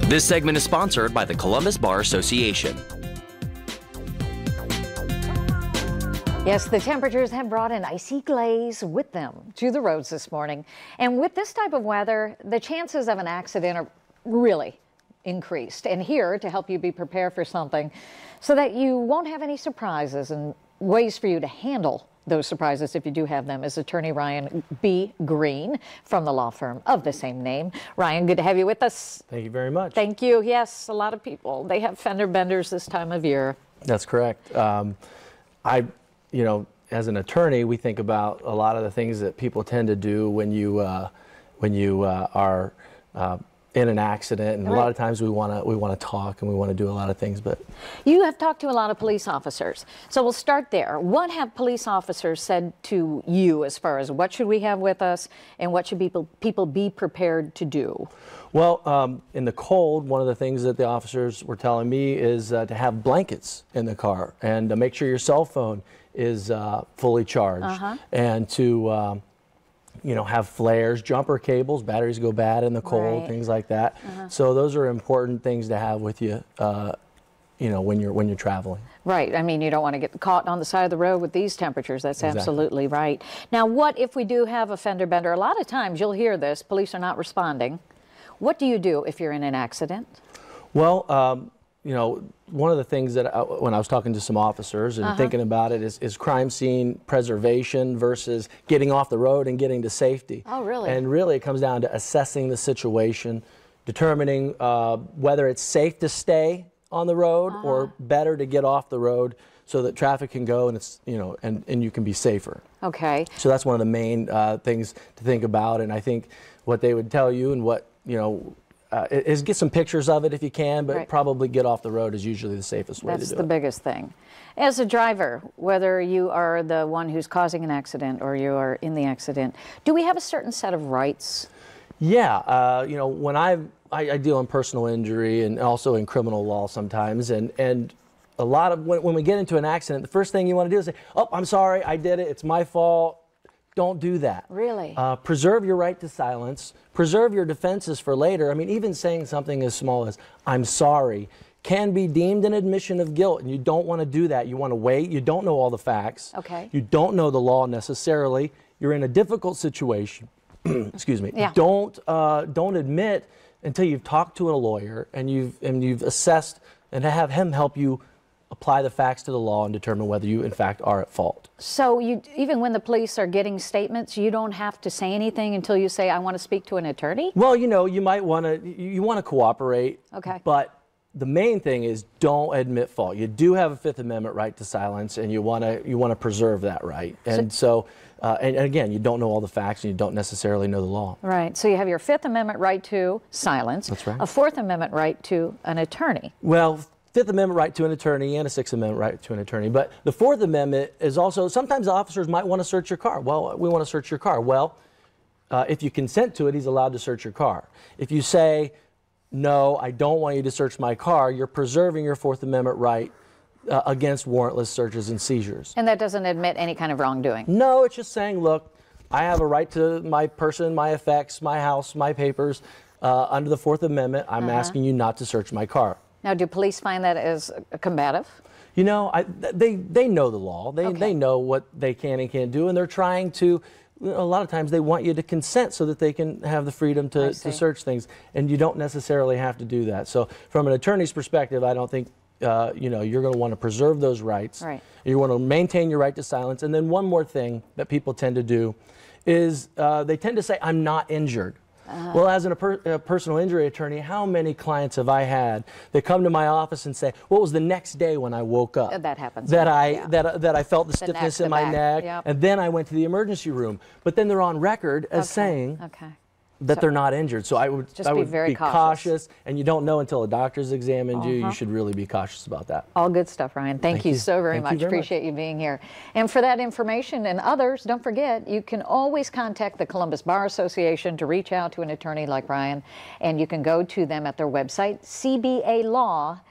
This segment is sponsored by the Columbus Bar Association. Yes, the temperatures have brought an icy glaze with them to the roads this morning. And with this type of weather, the chances of an accident are really increased. And here to help you be prepared for something so that you won't have any surprises and ways for you to handle those surprises if you do have them is attorney Ryan B. Green from the law firm of the same name. Ryan, good to have you with us. Thank you very much. Thank you. Yes, a lot of people, they have fender benders this time of year. That's correct. You know, as an attorney, we think about a lot of the things that people tend to do when you are in an accident, and a lot of times we want to talk and we want to do a lot of things. But you have talked to a lot of police officers, so we'll start there. What have police officers said to you as far as what should we have with us and what should people be prepared to do? Well, in the cold, one of the things that the officers were telling me is to have blankets in the car and to make sure your cell phone is fully charged, and to you know, have flares, jumper cables, batteries go bad in the cold, things like that. So those are important things to have with you, you know, when you're traveling. Right. I mean, you don't want to get caught on the side of the road with these temperatures. That's absolutely right. Now, what if we do have a fender bender? A lot of times you'll hear this, police are not responding. What do you do if you're in an accident? Well, you know, one of the things that when I was talking to some officers and thinking about it is crime scene preservation versus getting off the road and getting to safety. Oh, really? And really it comes down to assessing the situation, determining whether it's safe to stay on the road or better to get off the road so that traffic can go and it's, you know, and you can be safer. Okay. So that's one of the main things to think about, and I think what they would tell you and what, you know, is get some pictures of it if you can, but probably get off the road is usually the safest way to do it. That's the biggest thing. As a driver, whether you are the one who's causing an accident or you are in the accident, do we have a certain set of rights? Yeah, you know, when I deal in personal injury and also in criminal law sometimes, and a lot of when we get into an accident, the first thing you want to do is say, "Oh, I'm sorry, I did it. It's my fault." Don't do that. Really? Preserve your right to silence. Preserve your defenses for later. I mean, even saying something as small as, "I'm sorry," can be deemed an admission of guilt, and you don't want to do that. You want to wait. You don't know all the facts. Okay. You don't know the law necessarily. You're in a difficult situation. Excuse me. Yeah. Don't admit until you've talked to a lawyer and you've assessed and have him help you apply the facts to the law and determine whether you in fact are at fault. So even when the police are getting statements, you don't have to say anything until you say, "I want to speak to an attorney"? Well, you know, you might want to cooperate. Okay. But the main thing is don't admit fault. You do have a Fifth Amendment right to silence, and you want to preserve that right. And and again, you don't know all the facts, and you don't necessarily know the law. Right. So you have your Fifth Amendment right to silence. That's right. A Fourth Amendment right to an attorney. Well, Fifth Amendment right to an attorney and a Sixth Amendment right to an attorney. But the Fourth Amendment is also, sometimes officers might want to search your car. Well, we want to search your car. Well, if you consent to it, he's allowed to search your car. If you say, "No, I don't want you to search my car," you're preserving your Fourth Amendment right against warrantless searches and seizures. And that doesn't admit any kind of wrongdoing? No, it's just saying, look, I have a right to my person, my effects, my house, my papers. Under the Fourth Amendment, I'm asking you not to search my car. Now, do police find that as combative? You know, they know the law. They know what they can and can't do, and they're trying to, a lot of times they want you to consent so that they can have the freedom to search things, and you don't necessarily have to do that. So from an attorney's perspective, I don't think, you know, you're going to want to preserve those rights. Right. You want to maintain your right to silence. And then one more thing that people tend to do is they tend to say, "I'm not injured." Well, as a personal injury attorney, how many clients have I had that come to my office and say, "What was the next day when I woke up?" That happens. That I felt the stiffness in my neck, and then I went to the emergency room. But then they're on record as saying that they're not injured. So I would be very cautious, and you don't know until a doctor's examined you. You should really be cautious about that. All good stuff, Ryan. Thank you so very much. Appreciate you being here. And for that information and others, don't forget, you can always contact the Columbus Bar Association to reach out to an attorney like Ryan, and you can go to them at their website, cbalaw.org.